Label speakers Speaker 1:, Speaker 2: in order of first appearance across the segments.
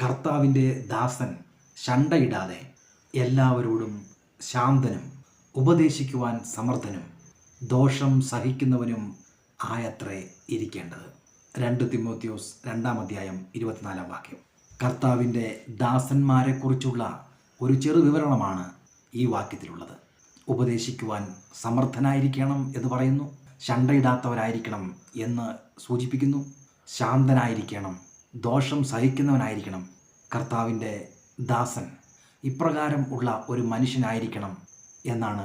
Speaker 1: കർത്താവിൻ്റെ ദാസൻ ശണ്ടയിടാതെ എല്ലാവരോടും ശാന്തനും ഉപദേശിക്കുവാൻ സമർത്ഥനും ദോഷം സഹിക്കുന്നവനും ആയത്രേ ഇരിക്കേണ്ടത്. 2 തിമോത്തിയോസ് 2-ാം അധ്യായം 24-ാം വാക്യം. കർത്താവിൻ്റെ ദാസന്മാരെക്കുറിച്ചുള്ള ഒരു ചെറു വിവരണമാണ് ഈ വാക്യത്തിലുള്ളത്. ഉപദേശിക്കുവാൻ സമർത്ഥനായിരിക്കണം എന്ന് പറയുന്നു. ശണ്ടയിടാത്തവരായിരിക്കണം എന്ന് സൂചിപ്പിക്കുന്നു. ശാന്തനായിരിക്കണം, ദോഷം സഹിക്കുന്നവനായിരിക്കണം. കർത്താവിൻ്റെ ദാസൻ ഇപ്രകാരം ഉള്ള ഒരു മനുഷ്യനായിരിക്കണം എന്നാണ്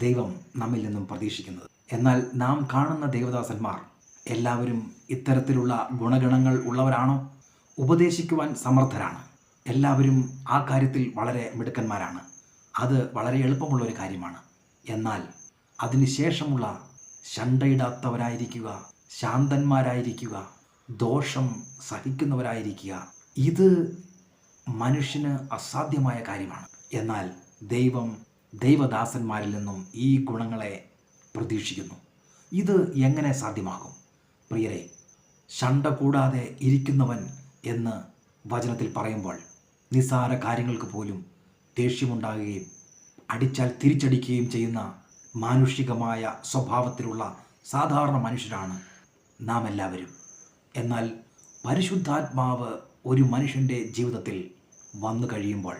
Speaker 1: ദൈവം നമ്മിൽ നിന്നും പ്രതീക്ഷിക്കുന്നത്. എന്നാൽ നാം കാണുന്ന ദൈവദാസന്മാർ എല്ലാവരും ഇത്തരത്തിലുള്ള ഗുണഗണങ്ങൾ ഉള്ളവരാണോ? ഉപദേശിക്കുവാൻ സമർത്ഥരാണ്. എല്ലാവരും ആ കാര്യത്തിൽ വളരെ മിടുക്കന്മാരാണ്. അത് വളരെ എളുപ്പമുള്ള ഒരു കാര്യമാണ്. എന്നാൽ അതിനുശേഷമുള്ള ശണ്ടയിടാത്തവരായിരിക്കുക, ശാന്തന്മാരായിരിക്കുക, ദോഷം സഹിക്കുന്നവരായിരിക്കുക, ഇത് മനുഷ്യന് അസാധ്യമായ കാര്യമാണ്. എന്നാൽ ദൈവം ദൈവദാസന്മാരിൽ നിന്നും ഈ ഗുണങ്ങളെ പ്രതീക്ഷിക്കുന്നു. ഇത് എങ്ങനെ സാധ്യമാകും? പ്രിയരെ, ശണ്ട കൂടാതെ ഇരിക്കുന്നവൻ എന്ന് വചനത്തിൽ പറയുമ്പോൾ നിസ്സാര കാര്യങ്ങൾക്ക് പോലും ദേഷ്യമുണ്ടാകുകയും അടിച്ചാൽ തിരിച്ചടിക്കുകയും ചെയ്യുന്ന മാനുഷികമായ സ്വഭാവത്തിലുള്ള സാധാരണ മനുഷ്യരാണ് നാം എല്ലാവരും. എന്നാൽ പരിശുദ്ധാത്മാവ് ഒരു മനുഷ്യൻ്റെ ജീവിതത്തിൽ വന്നു കഴിയുമ്പോൾ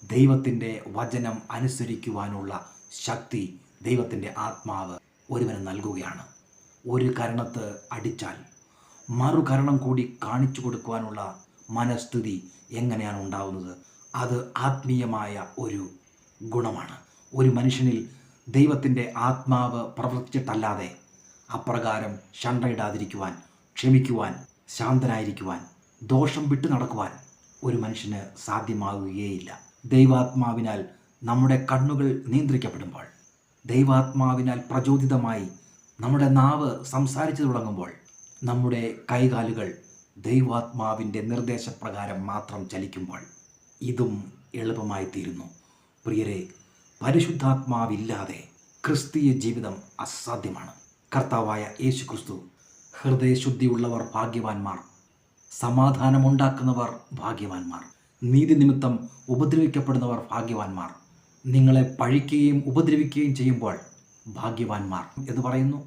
Speaker 1: ദൈവത്തിൻ്റെ വചനം അനുസരിക്കുവാനുള്ള ശക്തി ദൈവത്തിൻ്റെ ആത്മാവ് ഒരുവന് നൽകുകയാണ്. ഒരു കരണത്ത് അടിച്ചാൽ മറുകരണം കൂടി കാണിച്ചു കൊടുക്കുവാനുള്ള മനസ്ഥിതി എങ്ങനെയാണ് ഉണ്ടാവുന്നത്? അത് ആത്മീയമായ ഒരു ഗുണമാണ്. ഒരു മനുഷ്യനിൽ ദൈവത്തിൻ്റെ ആത്മാവ് പ്രവർത്തിച്ചിട്ടല്ലാതെ അപ്രകാരം ശണ്ടയിടാതിരിക്കുവാൻ, ക്ഷമിക്കുവാൻ, ശാന്തനായിരിക്കുവാൻ, ദോഷം വിട്ടു നടക്കുവാൻ ഒരു മനുഷ്യന് സാധ്യമാകുകയേയില്ല. ദൈവാത്മാവിനാൽ നമ്മുടെ കണ്ണുകൾ നിയന്ത്രിക്കപ്പെടുമ്പോൾ, ദൈവാത്മാവിനാൽ പ്രചോദിതമായി നമ്മുടെ നാവ് സംസാരിച്ചു തുടങ്ങുമ്പോൾ, നമ്മുടെ കൈകാലുകൾ ദൈവാത്മാവിൻ്റെ നിർദ്ദേശപ്രകാരം മാത്രം ചലിക്കുമ്പോൾ ഇതും എളുപ്പമായി തീരുന്നു. പ്രിയരെ, പരിശുദ്ധാത്മാവില്ലാതെ ക്രിസ്തീയ ജീവിതം അസാധ്യമാണ്. കർത്താവായ യേശു ക്രിസ്തു ഹൃദയശുദ്ധിയുള്ളവർ ഭാഗ്യവാന്മാർ, സമാധാനമുണ്ടാക്കുന്നവർ ഭാഗ്യവാന്മാർ, നീതി നിമിത്തം ഉപദ്രവിക്കപ്പെടുന്നവർ ഭാഗ്യവാന്മാർ, നിങ്ങളെ പഴിക്കുകയും ഉപദ്രവിക്കുകയും ചെയ്യുമ്പോൾ ഭാഗ്യവാന്മാർ എന്ന് പറയുന്നു.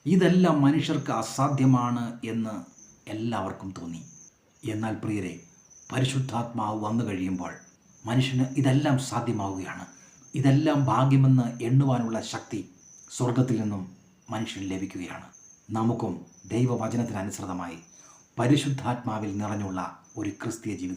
Speaker 1: ഇതെല്ലാം മനുഷ്യർക്ക് അസാധ്യമാണ് എന്ന് എല്ലാവർക്കും തോന്നി. എന്നാൽ പ്രിയരെ, പരിശുദ്ധാത്മാവ് വന്നു കഴിയുമ്പോൾ മനുഷ്യന് ഇതെല്ലാം സാധ്യമാവുകയാണ്. ഇതെല്ലാം ഭാഗ്യമെന്ന് എണ്ണുവാനുള്ള ശക്തി സ്വർഗത്തിൽ നിന്നും മനുഷ്യന് ലഭിക്കുകയാണ്. നമുക്കും ദൈവവചനത്തിനനുസൃതമായി പരിശുദ്ധാത്മാവിൽ നിറഞ്ഞുള്ള ഒരു ക്രിസ്തീയ ജീവിതം